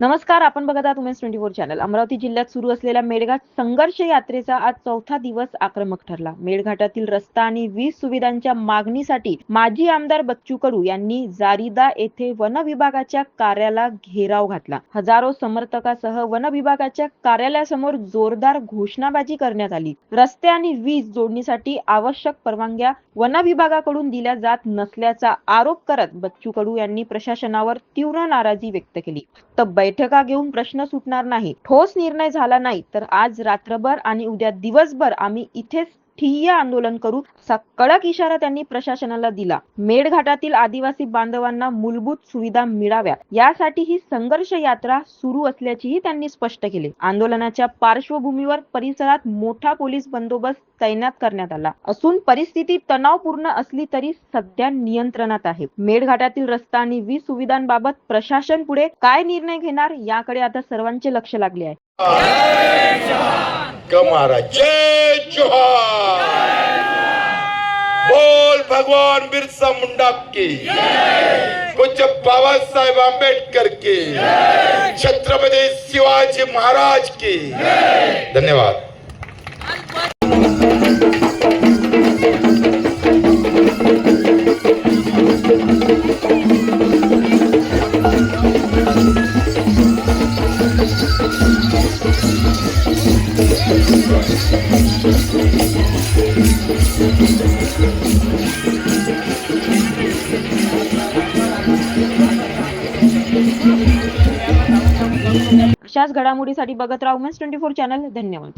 नमस्कार, आपण बघत आहात उमेश 24 चॅनल. अमरावती जिल्ह्यात सुरू असलेल्या मेळघाट संघर्ष यात्रेचा आज चौथा दिवस आक्रमक ठरला. मेळघाटातील रस्ता आणि वीज सुविधांच्या मागणीसाठी माजी आमदार बच्चू कडू यांनी जारीदा येथे वन विभागाच्या कार्यालयाला घेराव घातला. हजारो समर्थकांसह वन विभागाच्या कार्यालयासमोर जोरदार घोषणाबाजी करण्यात आली. रस्ते आणि वीज जोडणीसाठी आवश्यक परवानग्या वन विभागाकडून दिल्या जात नसल्याचा आरोप करत बच्चू कडू यांनी प्रशासनावर तीव्र नाराजी व्यक्त केली. बैठका घेऊन प्रश्न सुटणार नाही, ठोस निर्णय झाला नाही तर आज रात्रभर आणि उद्या दिवसभर आम्ही इथेच ठिय्या आंदोलन करू, असा कडक इशारा त्यांनी प्रशासनाला दिला. मेळघाटातील आदिवासी बांधवांना मूलभूत सुविधा मिळाव्या यासाठी ही संघर्ष यात्रा सुरू असल्याचेही त्यांनी स्पष्ट केले. आंदोलनाच्या पार्श्वभूमीवर परिसरात मोठा पोलीस बंदोबस्त तैनात करण्यात आला असून परिस्थिती तणावपूर्ण असली तरी सध्या नियंत्रणात आहे. मेळघाटातील रस्ता आणि वीज सुविधांबाबत प्रशासन पुढे काय निर्णय घेणार याकडे आता सर्वांचे लक्ष लागले आहे. जय जोहार, बोल भगवान बिरसा मुंडा की, पूज्य बाबा साहेब आंबेडकर की, छत्रपती शिवाजी महाराज की. धन्यवाद. अशाच घडामोडीसाठी बघत राहा उमेश 24 चॅनल. धन्यवाद.